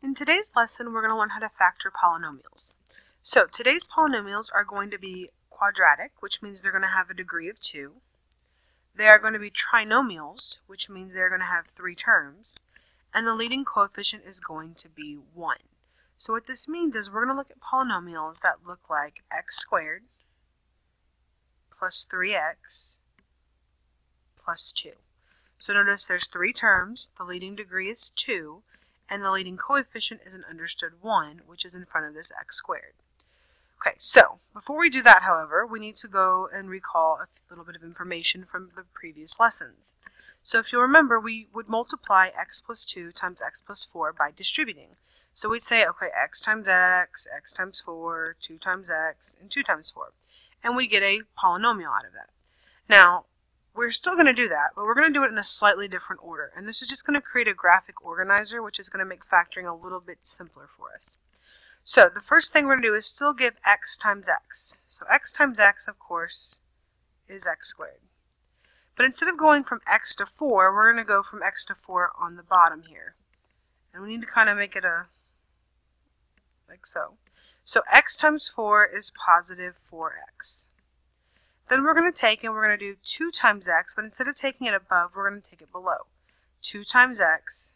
In today's lesson, we're going to learn how to factor polynomials. So today's polynomials are going to be quadratic, which means they're going to have a degree of 2. They are going to be trinomials, which means they're going to have 3 terms. And the leading coefficient is going to be 1. So what this means is we're going to look at polynomials that look like x squared plus 3x plus 2. So notice there's 3 terms, the leading degree is 2, and the leading coefficient is an understood 1, which is in front of this x squared. Okay, so before we do that, however, we need to go and recall a little bit of information from the previous lessons. So if you'll remember, we would multiply x plus 2 times x plus 4 by distributing. So we'd say, okay, x times x times 4, 2 times x, and 2 times 4. And we get a polynomial out of that. Now, we're still going to do that, but we're going to do it in a slightly different order. And this is just going to create a graphic organizer, which is going to make factoring a little bit simpler for us. So the first thing we're going to do is still give x times x. So x times x, of course, is x squared. But instead of going from x to 4, we're going to go from x to 4 on the bottom here. And we need to kind of make it like so. So x times 4 is positive 4x. Then we're going to take and we're going to do 2 times x, but instead of taking it above, we're going to take it below. 2 times x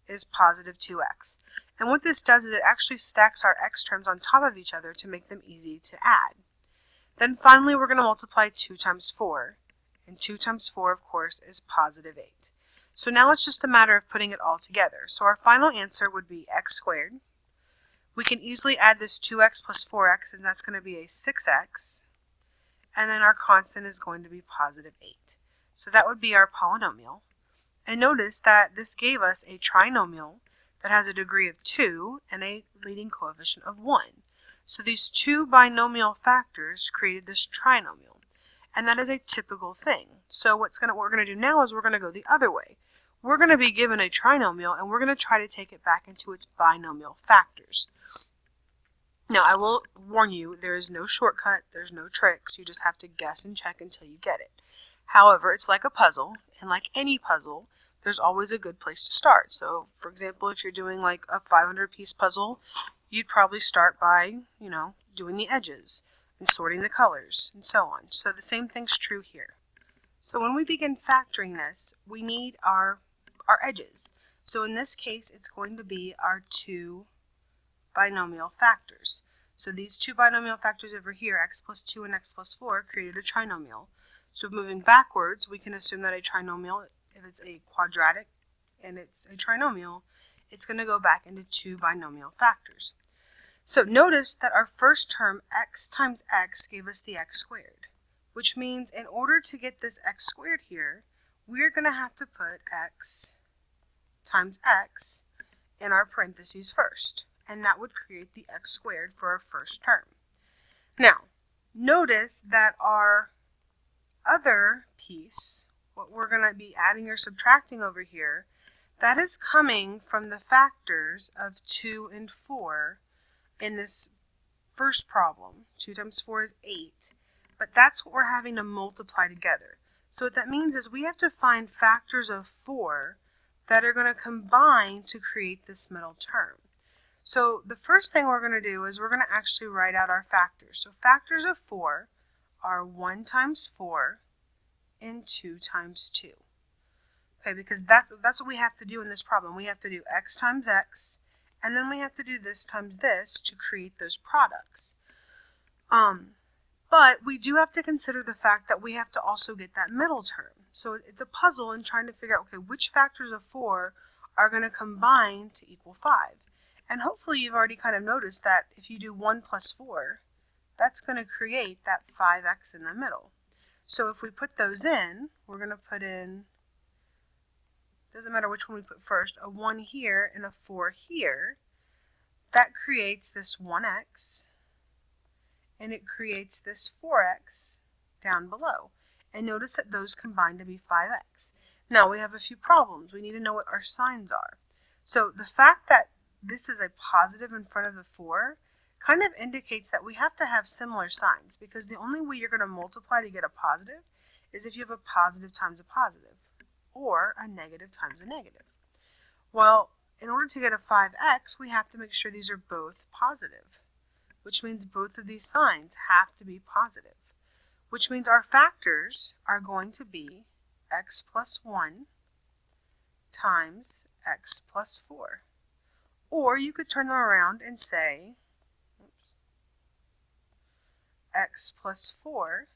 is positive 2x. And what this does is it actually stacks our x terms on top of each other to make them easy to add. Then finally, we're going to multiply 2 times 4. And 2 times 4, of course, is positive 8. So now it's just a matter of putting it all together. So our final answer would be x squared. We can easily add this 2x plus 4x, and that's going to be a 6x. And then our constant is going to be positive 8. So that would be our polynomial. And notice that this gave us a trinomial that has a degree of 2 and a leading coefficient of 1. So these two binomial factors created this trinomial. And that is a typical thing. So what we're going to do now is we're going to go the other way. We're going to be given a trinomial, and we're going to try to take it back into its binomial factors. Now, I will warn you, there is no shortcut, there's no tricks, you just have to guess and check until you get it. However, it's like a puzzle, and like any puzzle, there's always a good place to start. So, for example, if you're doing like a 500-piece puzzle, you'd probably start by, doing the edges and sorting the colors and so on. So the same thing's true here. So when we begin factoring this, we need our edges. So in this case, it's going to be our 2 binomial factors. So these 2 binomial factors over here, x plus 2 and x plus 4, created a trinomial. So moving backwards, we can assume that a trinomial, if it's a quadratic and it's a trinomial, it's going to go back into 2 binomial factors. So notice that our first term, x times x, gave us the x squared, which means in order to get this x squared here, we're going to have to put x times x in our parentheses first. And that would create the x squared for our first term. Now, notice that our other piece, what we're going to be adding or subtracting over here, that is coming from the factors of 2 and 4 in this first problem. 2 times 4 is 8, but that's what we're having to multiply together. So what that means is we have to find factors of 4 that are going to combine to create this middle term. So the first thing we're going to do is we're going to actually write out our factors. So factors of 4 are 1 times 4 and 2 times 2. Okay, because that's what we have to do in this problem. We have to do x times x, and then we have to do this times this to create those products. But we do have to consider the fact that we have to also get that middle term. So it's a puzzle in trying to figure out, okay, which factors of 4 are going to combine to equal 5. And hopefully you've already kind of noticed that if you do 1 plus 4, that's going to create that 5x in the middle. So if we put those in, we're going to put in, doesn't matter which one we put first, a 1 here and a 4 here. That creates this 1x, and it creates this 4x down below. And notice that those combine to be 5x. Now we have a few problems. We need to know what our signs are. So the fact that this is a positive in front of the 4 kind of indicates that we have to have similar signs, because the only way you're going to multiply to get a positive is if you have a positive times a positive, or a negative times a negative. Well, in order to get a 5x, we have to make sure these are both positive, which means both of these signs have to be positive, which means our factors are going to be x plus 1 times x plus 4. Or you could turn them around and say x plus 4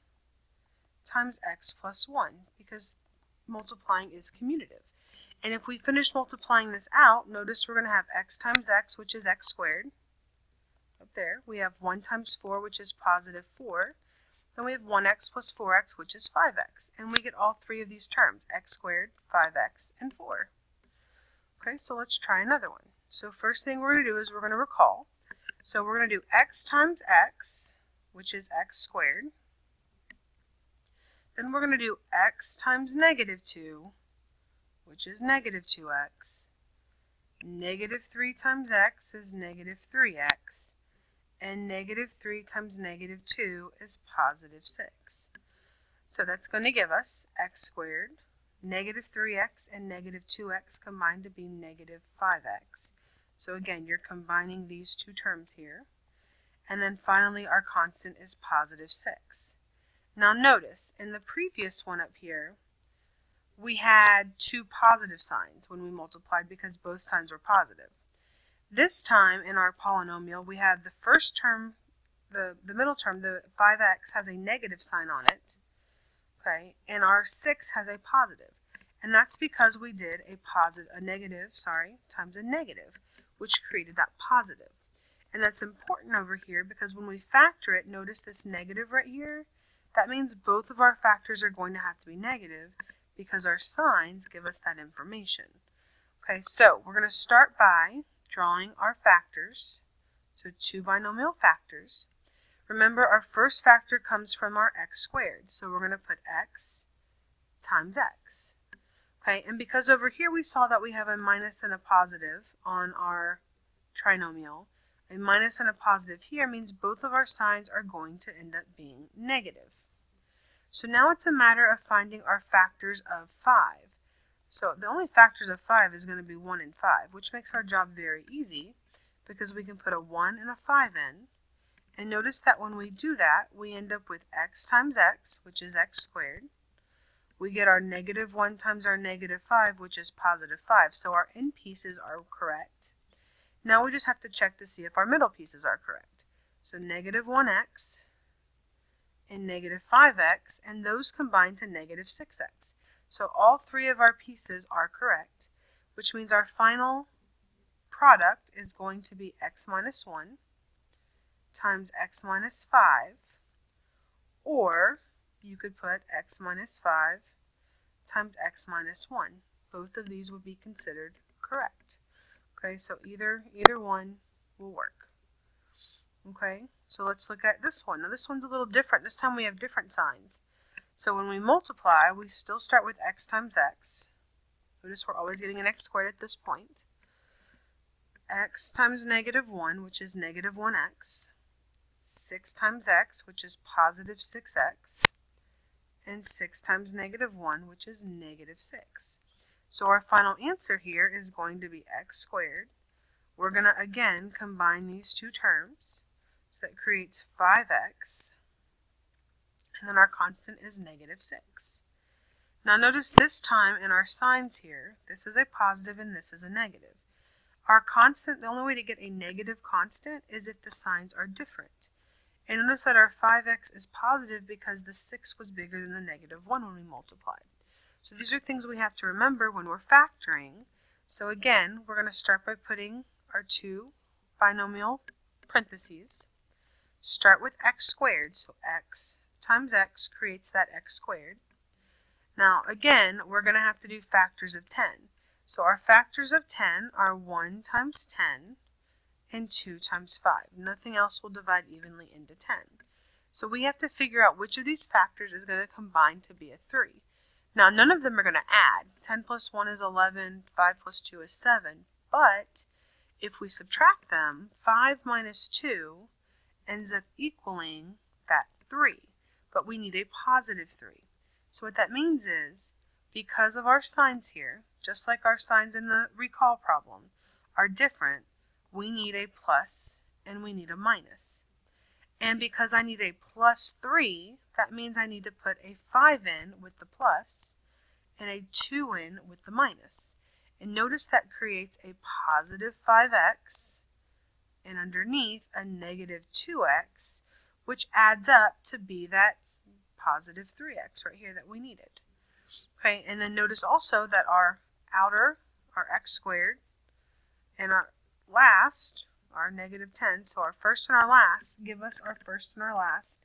times x plus 1, because multiplying is commutative. And if we finish multiplying this out, notice we're going to have x times x, which is x squared. Up there, we have 1 times 4, which is positive 4. Then we have 1x plus 4x, which is 5x. And we get all three of these terms, x squared, 5x, and 4. Okay, so let's try another one. So first thing we're going to do is we're going to recall. So we're going to do x times x, which is x squared. Then we're going to do x times negative 2, which is negative 2x. Negative 3 times x is negative 3x. And negative 3 times negative 2 is positive 6. So that's going to give us x squared, negative 3x, and negative 2x combined to be negative 5x. So again, you're combining these two terms here. And then finally, our constant is positive 6. Now notice, in the previous one up here, we had two positive signs when we multiplied because both signs were positive. This time in our polynomial, we have the first term, the middle term, the 5x has a negative sign on it, okay, and our 6 has a positive. And that's because we did a negative times a negative, which created that positive. And that's important over here because when we factor it, notice this negative right here, that means both of our factors are going to have to be negative because our signs give us that information. Okay, so we're going to start by drawing our factors, so two binomial factors. Remember, our first factor comes from our x squared, so we're going to put x times x. Okay, and because over here we saw that we have a minus and a positive on our trinomial, a minus and a positive here means both of our signs are going to end up being negative. So now it's a matter of finding our factors of 5. So the only factors of 5 is going to be 1 and 5, which makes our job very easy because we can put a 1 and a 5 in. And notice that when we do that, we end up with x times x, which is x squared. We get our negative 1 times our negative 5, which is positive 5. So our end pieces are correct. Now we just have to check to see if our middle pieces are correct. So negative 1x and negative 5x, and those combine to negative 6x. So all three of our pieces are correct, which means our final product is going to be x minus 1 times x minus 5, or you could put x minus 5 times x minus 1. Both of these would be considered correct. Okay, so either one will work. Okay, so let's look at this one. Now this one's a little different. This time we have different signs. So when we multiply, we still start with x times x. Notice we're always getting an x squared at this point. X times negative 1, which is negative 1x. 6 times x, which is positive 6x. And 6 times negative 1, which is negative 6. So our final answer here is going to be x squared. We're going to again combine these two terms. So that creates 5x. And then our constant is negative 6. Now notice this time in our signs here, this is a positive and this is a negative. Our constant, the only way to get a negative constant is if the signs are different. And notice that our 5x is positive because the 6 was bigger than the negative 1 when we multiplied. So these are things we have to remember when we're factoring. So again, we're going to start by putting our two binomial parentheses. Start with x squared, so x times x creates that x squared. Now again, we're going to have to do factors of 10. So our factors of 10 are 1 times 10 and 2 times 5. Nothing else will divide evenly into 10. So we have to figure out which of these factors is going to combine to be a 3. Now none of them are going to add. 10 plus 1 is 11, 5 plus 2 is 7. But if we subtract them, 5 minus 2 ends up equaling that 3. But we need a positive 3. So what that means is, because of our signs here, just like our signs in the recall problem, are different, we need a plus and we need a minus. And because I need a plus 3, that means I need to put a 5 in with the plus and a 2 in with the minus. And notice that creates a positive 5x and underneath a negative 2x, which adds up to be that positive 3x right here that we needed. Okay, and then notice also that our outer, our x squared, and our last, our negative 10, so our first and our last give us our first and our last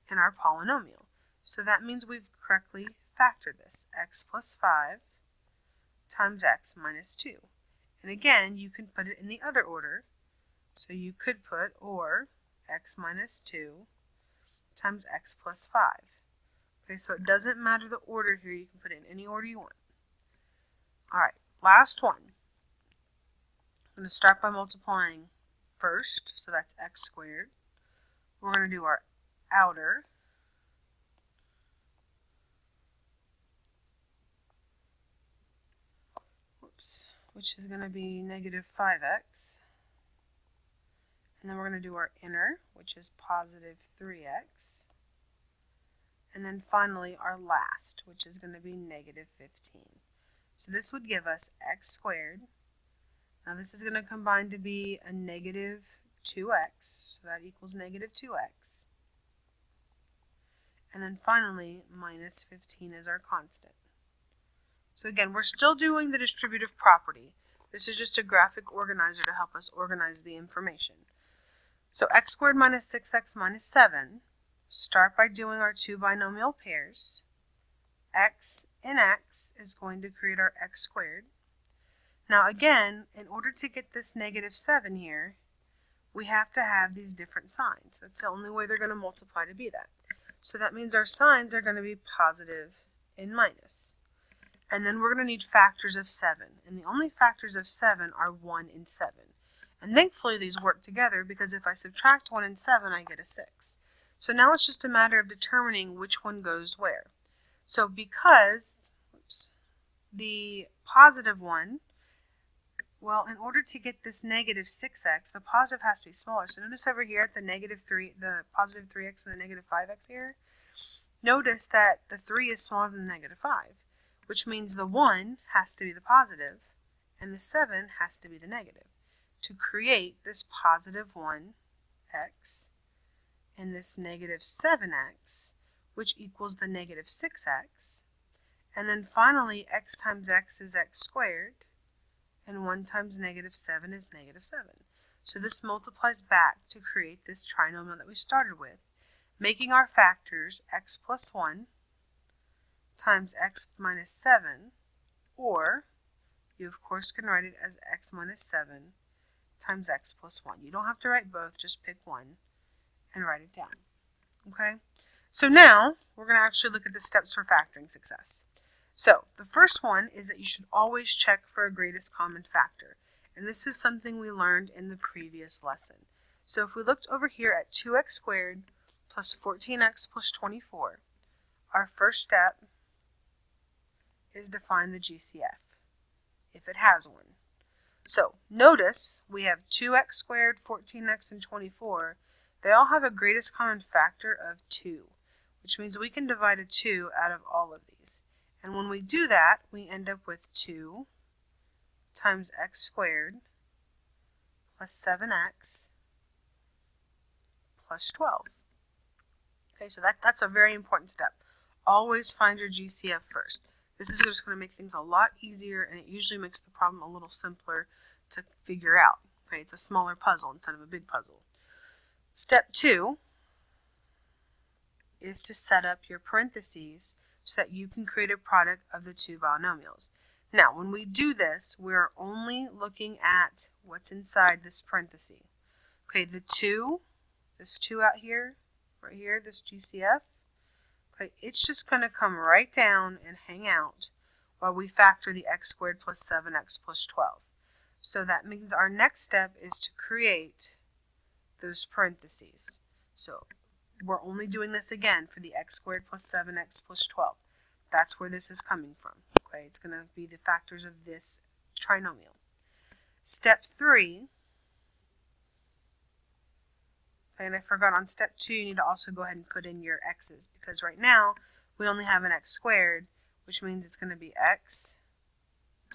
in our polynomial. So that means we've correctly factored this, x plus 5 times x minus 2. And again, you can put it in the other order. So you could put or x minus 2 times x plus 5. Okay, so it doesn't matter the order here. You can put it in any order you want. All right, last one. I'm going to start by multiplying first, so that's x squared. We're going to do our outer. Which is going to be negative 5x. And then we're going to do our inner, which is positive 3x. And then finally our last, which is going to be negative 15. So this would give us x squared. Now this is going to combine to be a negative 2x, so that equals negative 2x. And then finally, minus 15 is our constant. So again, we're still doing the distributive property. This is just a graphic organizer to help us organize the information. So x squared minus 6x minus 7, start by doing our two binomial pairs. X in x is going to create our x squared. Now again, in order to get this negative 7 here, we have to have these different signs. That's the only way they're going to multiply to be that. So that means our signs are going to be positive and minus. And then we're going to need factors of 7. And the only factors of 7 are 1 and 7. And thankfully these work together because if I subtract 1 and 7, I get a 6. So now it's just a matter of determining which one goes where. So because the positive one, well, in order to get this negative 6x, the positive has to be smaller. So notice over here at the negative 3, the positive 3x and the negative 5x here, notice that the 3 is smaller than the negative 5, which means the 1 has to be the positive and the 7 has to be the negative to create this positive 1x and this negative 7x, which equals the negative 6x. And then finally, x times x is x squared, and 1 times negative 7 is negative 7. So this multiplies back to create this trinomial that we started with, making our factors x plus 1 times x minus 7, or you of course can write it as x minus 7 times x plus 1. You don't have to write both, just pick one and write it down. Okay? So now we're going to actually look at the steps for factoring success. So the first one is that you should always check for a greatest common factor. And this is something we learned in the previous lesson. So if we looked over here at 2x squared plus 14x plus 24, our first step is to find the GCF, if it has one. So notice we have 2x squared, 14x, and 24. They all have a greatest common factor of 2, which means we can divide a 2 out of all of these. And when we do that, we end up with 2 times x squared plus 7x plus 12. Okay, so that's a very important step. Always find your GCF first. This is just going to make things a lot easier, and it usually makes the problem a little simpler to figure out. Okay, it's a smaller puzzle instead of a big puzzle. Step 2 is to set up your parentheses so that you can create a product of the two binomials. Now, when we do this, we're only looking at what's inside this parenthesis. Okay, the 2, this 2 out here, right here, this GCF, okay, it's just going to come right down and hang out while we factor the x squared plus 7x plus 12. So that means our next step is to create those parentheses. So we're only doing this again for the x squared plus 7x plus 12. That's where this is coming from. Okay, it's going to be the factors of this trinomial. Step 3, and I forgot on step 2, you need to also go ahead and put in your x's, because right now we only have an x squared, which means it's going to be x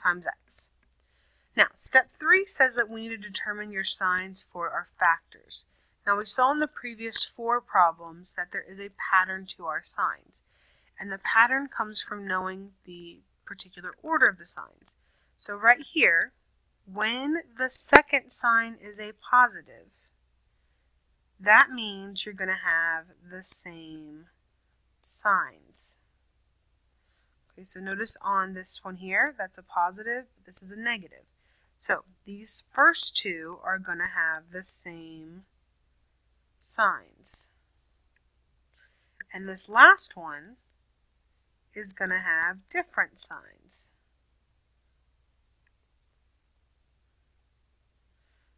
times x. Now, step 3 says that we need to determine your signs for our factors. Now, we saw in the previous 4 problems that there is a pattern to our signs, and the pattern comes from knowing the particular order of the signs. So right here, when the second sign is a positive, that means you're going to have the same signs. Okay, so notice on this one here, that's a positive, this is a negative. So these first 2 are going to have the same signs. And this last one is going to have different signs.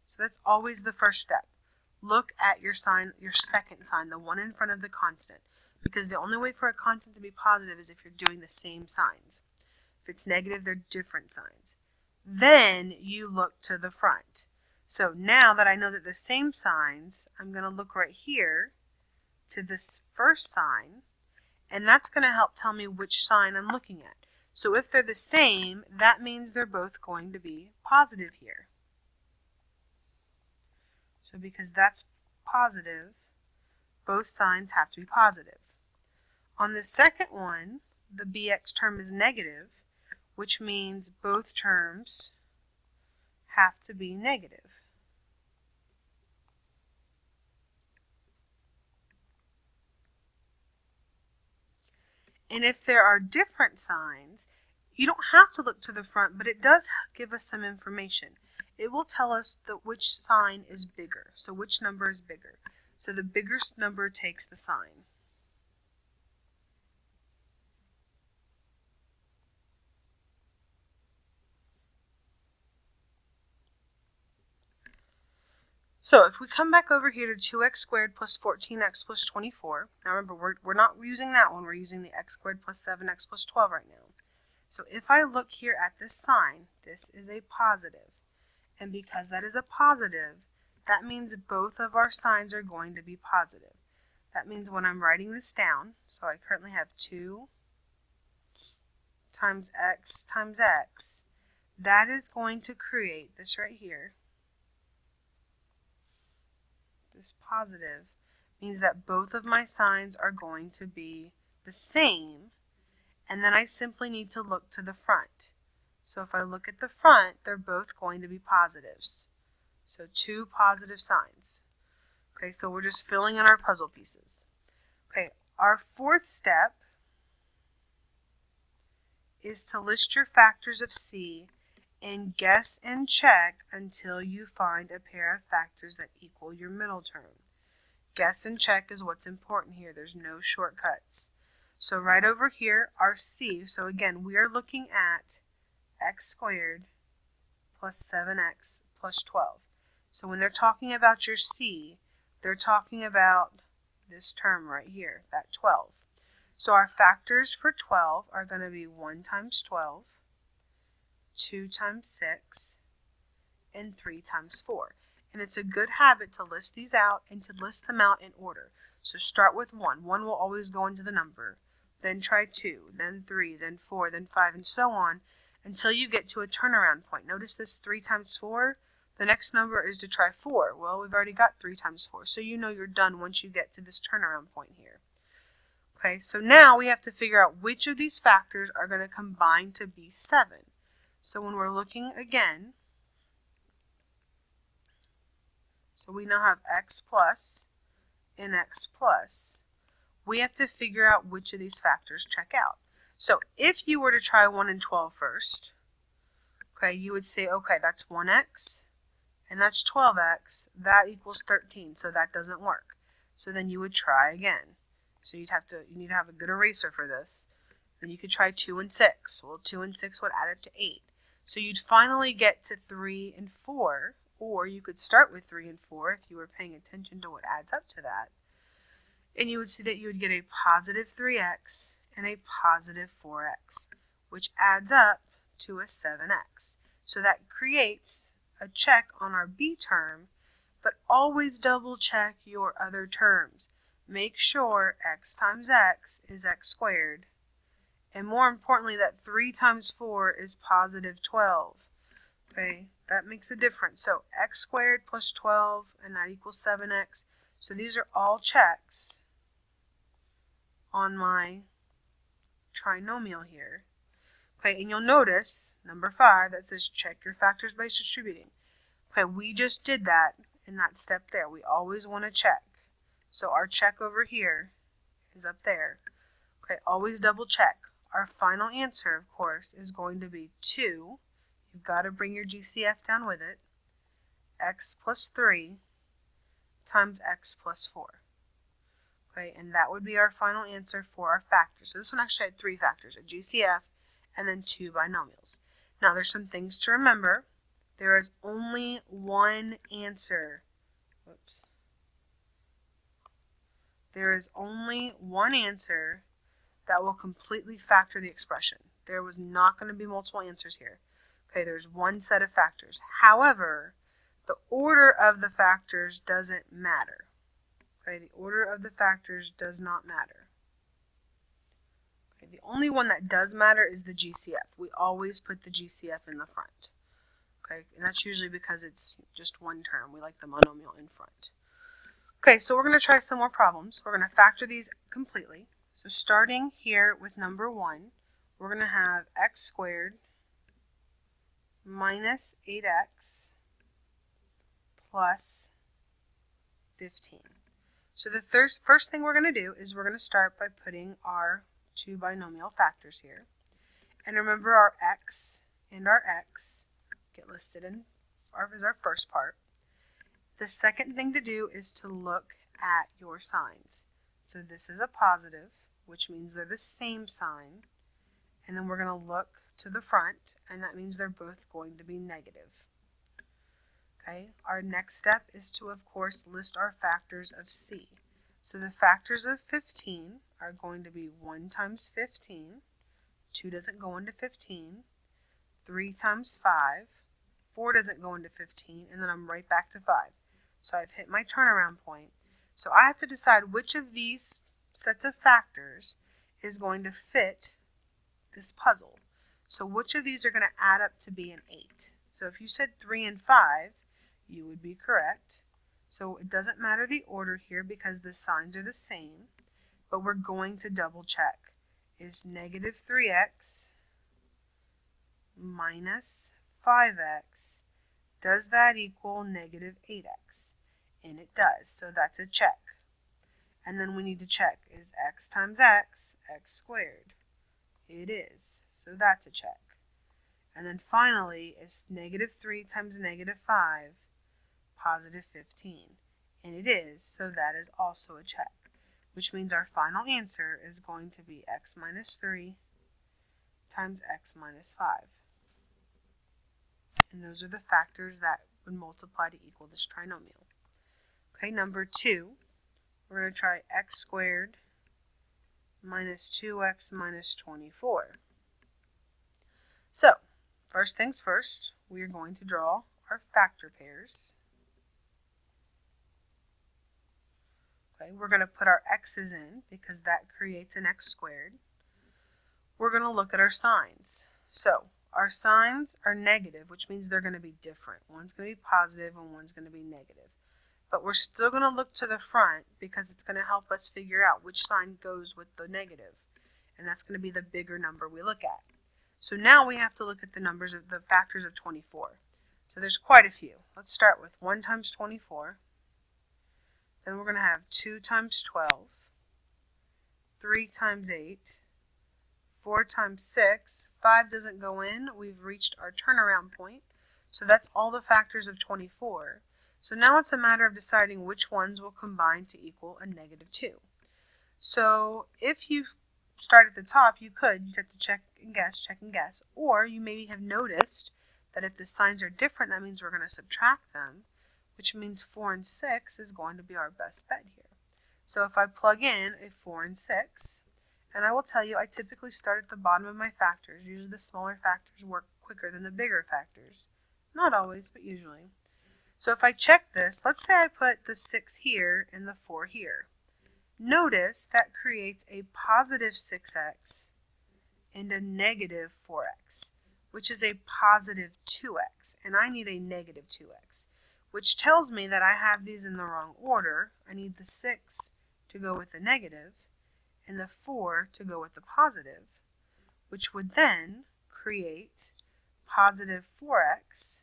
So that's always the first step. Look at your sign, your second sign, the one in front of the constant, because the only way for a constant to be positive is if you're doing the same signs. If it's negative, they're different signs. Then you look to the front. So now that I know that the same signs, I'm going to look right here to this first sign, and that's going to help tell me which sign I'm looking at. So if they're the same, that means they're both going to be positive here. So because that's positive, both signs have to be positive. On the second one, the bx term is negative, which means both terms have to be negative. And if there are different signs, you don't have to look to the front, but it does give us some information. It will tell us which sign is bigger, so which number is bigger. So the bigger number takes the sign. So if we come back over here to 2x squared plus 14x plus 24, now remember we're not using that one, we're using the x squared plus 7x plus 12 right now. So if I look here at this sign, this is a positive. And because that is a positive, that means both of our signs are going to be positive. That means when I'm writing this down, so I currently have 2 times x, that is going to create this right here. This positive means that both of my signs are going to be the same, and then I simply need to look to the front. So if I look at the front, they're both going to be positives. So 2 positive signs. Okay, so we're just filling in our puzzle pieces. Okay, our fourth step is to list your factors of C and guess and check until you find a pair of factors that equal your middle term. Guess and check is what's important here. There's no shortcuts. So right over here, our C, so again, we are looking at x squared plus 7x plus 12. So when they're talking about your C, they're talking about this term right here, that 12. So our factors for 12 are going to be 1 times 12, 2 times 6, and 3 times 4. And it's a good habit to list these out and to list them out in order. So start with 1. 1 will always go into the number. Then try 2, then 3, then 4, then 5, and so on until you get to a turnaround point. Notice this 3 times 4. The next number is to try 4. Well, we've already got 3 times 4, so you know you're done once you get to this turnaround point here. Okay, so now we have to figure out which of these factors are going to combine to be 7. So when we're looking again, so we now have x plus and x plus. We have to figure out which of these factors check out. So if you were to try 1 and 12 first, okay, you would say, okay, that's 1x and that's 12x. That equals 13, so that doesn't work. So then you would try again. So you need to have a good eraser for this. Then you could try 2 and 6. Well, 2 and 6 would add up to 8. So you'd finally get to 3 and 4, or you could start with 3 and 4 if you were paying attention to what adds up to that. And you would see that you would get a positive 3x and a positive 4x, which adds up to a 7x. So that creates a check on our b term, but always double check your other terms. Make sure x times x is x squared. And more importantly, that 3 times 4 is positive 12. Okay, that makes a difference. So x squared plus 12, and that equals 7x. So these are all checks on my trinomial here. Okay, and you'll notice, number 5, that says check your factors by distributing. Okay, we just did that in that step there. We always want to check. So our check over here is up there. Okay, always double check. Our final answer, of course, is going to be 2. You've got to bring your GCF down with it. X plus 3 times x plus 4. Okay, and that would be our final answer for our factors. So this one actually had 3 factors, a GCF and then 2 binomials. Now there's some things to remember. There is only one answer. Whoops. There is only one answer that will completely factor the expression. There was not going to be multiple answers here. Okay, there's one set of factors. However, the order of the factors doesn't matter. Okay, the order of the factors does not matter. Okay, the only one that does matter is the GCF. We always put the GCF in the front. Okay, and that's usually because it's just one term. We like the monomial in front. Okay, so we're going to try some more problems. We're going to factor these completely. So starting here with number 1, we're going to have x squared minus 8x plus 15. So the first thing we're going to do is we're going to start by putting our 2 binomial factors here. And remember, our x and our x get listed in as our first part. The second thing to do is to look at your signs. So this is a positive, which means they're the same sign. And then we're going to look to the front, and that means they're both going to be negative. Okay, our next step is to, of course, list our factors of c. So the factors of 15 are going to be 1 times 15, 2 doesn't go into 15, 3 times 5, 4 doesn't go into 15, and then I'm right back to 5. So I've hit my turnaround point. So I have to decide which of these sets of factors is going to fit this puzzle. So which of these are going to add up to be an 8? So if you said 3 and 5, you would be correct. So it doesn't matter the order here because the signs are the same, but we're going to double check. Is negative 3x minus 5x, does that equal negative 8x? And it does, so that's a check. And then we need to check, is x times x, x squared? It is, so that's a check. And then finally, is negative 3 times negative 5 positive 15? And it is, so that is also a check, which means our final answer is going to be x minus 3 times x minus 5. And those are the factors that would multiply to equal this trinomial. Okay, number 2, we're going to try x squared minus 2x minus 24. So, first things first, we are going to draw our factor pairs. Okay, we're going to put our x's in because that creates an x squared. We're going to look at our signs. So, our signs are negative, which means they're going to be different. One's going to be positive and one's going to be negative. But we're still going to look to the front because it's going to help us figure out which sign goes with the negative. And that's going to be the bigger number we look at. So now we have to look at the numbers of the factors of 24. So there's quite a few. Let's start with 1 times 24. Then we're going to have 2 times 12, 3 times 8, 4 times 6, 5 doesn't go in. We've reached our turnaround point. So that's all the factors of 24. So now it's a matter of deciding which ones will combine to equal a negative 2. So if you start at the top, you'd have to check and guess, or you maybe have noticed that if the signs are different, that means we're going to subtract them, which means 4 and 6 is going to be our best bet here. So if I plug in a 4 and 6, and I will tell you I typically start at the bottom of my factors. Usually the smaller factors work quicker than the bigger factors. Not always, but usually. So if I check this, let's say I put the 6 here and the 4 here. Notice that creates a positive 6x and a negative 4x, which is a positive 2x, and I need a negative 2x, which tells me that I have these in the wrong order. I need the 6 to go with the negative and the 4 to go with the positive, which would then create positive 4x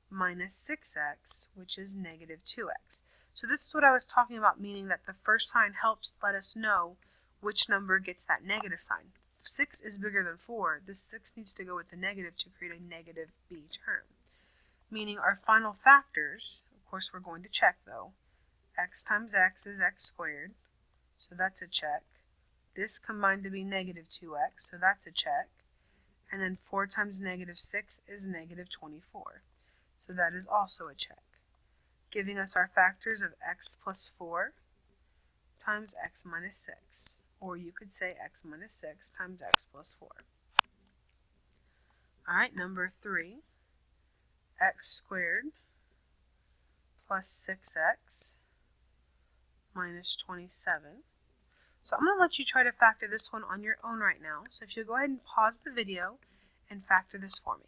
minus 6x, which is negative 2x. So this is what I was talking about, meaning that the first sign helps let us know which number gets that negative sign. If 6 is bigger than 4, this 6 needs to go with the negative to create a negative b term. Meaning our final factors, of course we're going to check though, x times x is x squared, so that's a check. This combined to be negative 2x, so that's a check. And then 4 times negative 6 is negative 24. So that is also a check, giving us our factors of x plus 4 times x minus 6, or you could say x minus 6 times x plus 4. All right, number 3, x squared plus 6x minus 27. So I'm going to let you try to factor this one on your own right now. So if you'll go ahead and pause the video and factor this for me.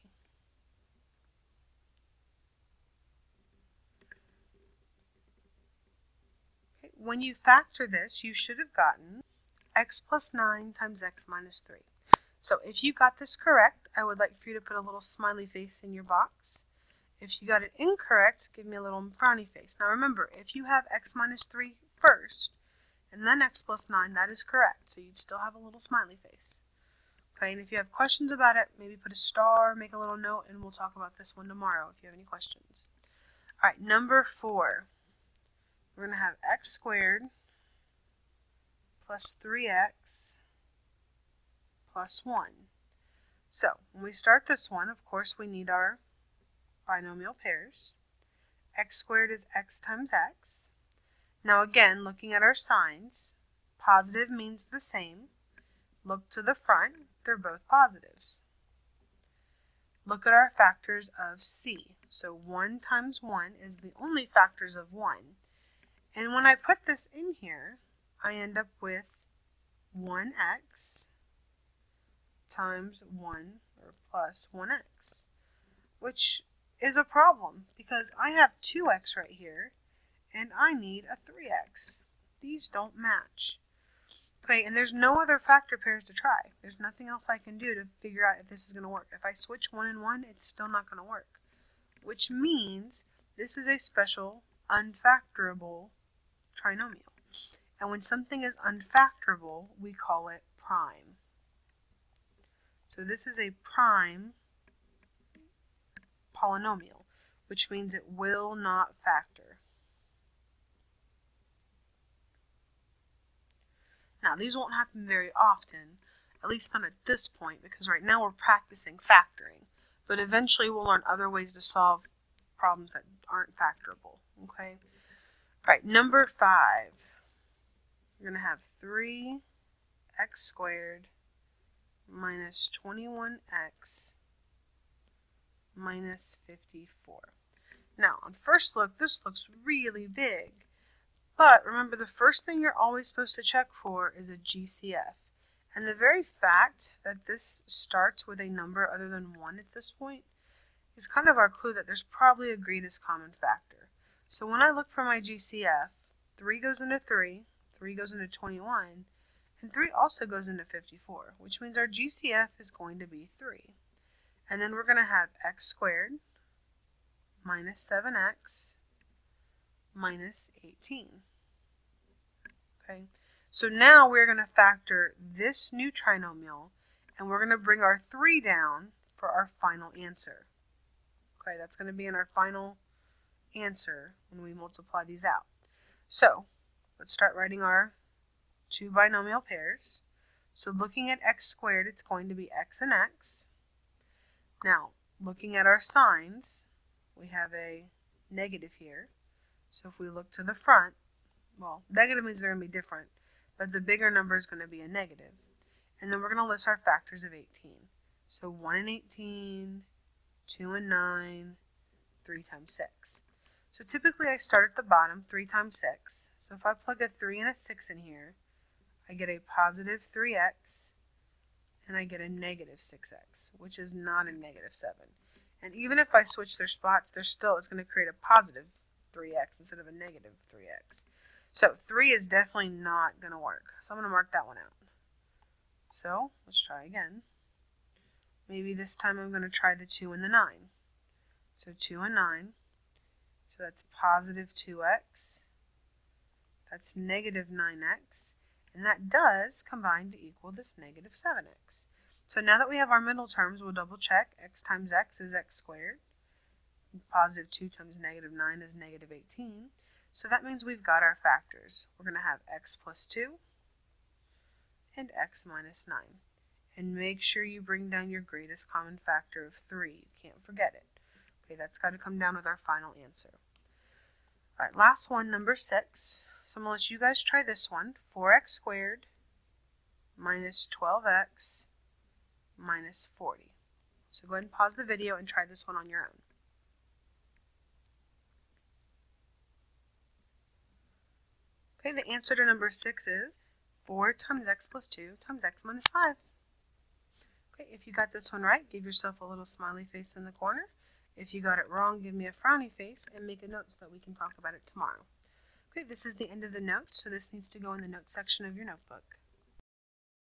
When you factor this, you should have gotten x plus 9 times x minus 3. So if you got this correct, I would like for you to put a little smiley face in your box. If you got it incorrect, give me a little frowny face. Now remember, if you have x minus 3 first, and then x plus 9, that is correct. So you'd still have a little smiley face. Okay, and if you have questions about it, maybe put a star, make a little note, and we'll talk about this one tomorrow if you have any questions. All right, number 4. We're going to have x squared plus 3x plus 1. So when we start this one, of course, we need our binomial pairs. X squared is x times x. Now again, looking at our signs, positive means the same. Look to the front, they're both positives. Look at our factors of c. So 1 times 1 is the only factors of 1. And when I put this in here, I end up with 1x times 1 or plus 1x, which is a problem because I have 2x right here and I need a 3x. These don't match. Okay, and there's no other factor pairs to try. There's nothing else I can do to figure out if this is going to work. If I switch 1 and 1, it's still not going to work, which means this is a special unfactorable trinomial. And when something is unfactorable, we call it prime. So this is a prime polynomial, which means it will not factor. Now, these won't happen very often, at least not at this point, because right now we're practicing factoring. But eventually we'll learn other ways to solve problems that aren't factorable. Okay? All right, number 5. We're going to have 3x squared minus 21x minus 54. Now, on first look, this looks really big. But remember, the first thing you're always supposed to check for is a GCF. And the very fact that this starts with a number other than 1 at this point is kind of our clue that there's probably a greatest common factor. So when I look for my GCF, 3 goes into 3, 3 goes into 21, and 3 also goes into 54, which means our GCF is going to be 3. And then we're going to have x squared minus 7x minus 18. Okay, so now we're going to factor this new trinomial, and we're going to bring our 3 down for our final answer. Okay, that's going to be in our final answer when we multiply these out. So let's start writing our 2 binomial pairs. So looking at x squared, it's going to be x and x. Now, looking at our signs, we have a negative here. So if we look to the front, well, negative means they're going to be different, but the bigger number is going to be a negative. And then we're going to list our factors of 18. So 1 and 18, 2 and 9, 3 times 6. So typically I start at the bottom, 3 times 6. So if I plug a 3 and a 6 in here, I get a positive 3x, and I get a negative 6x, which is not a negative 7. And even if I switch their spots, it's going to create a positive 3x instead of a negative 3x. So 3 is definitely not going to work. So I'm going to mark that one out. So let's try again. Maybe this time I'm going to try the 2 and the 9. So 2 and 9. So that's positive 2x. That's negative 9x. And that does combine to equal this negative 7x. So now that we have our middle terms, we'll double check. X times x is x squared. Positive 2 times negative 9 is negative 18. So that means we've got our factors. We're going to have x plus 2 and x minus 9. And make sure you bring down your greatest common factor of 3. You can't forget it. Okay, that's got to come down with our final answer. All right, last one, number 6. So I'm going to let you guys try this one. 4x squared minus 12x minus 40. So go ahead and pause the video and try this one on your own. Okay, the answer to number 6 is 4 times x plus 2 times x minus 5. Okay, if you got this one right, give yourself a little smiley face in the corner. If you got it wrong, give me a frowny face and make a note so that we can talk about it tomorrow. Okay, this is the end of the notes, so this needs to go in the notes section of your notebook.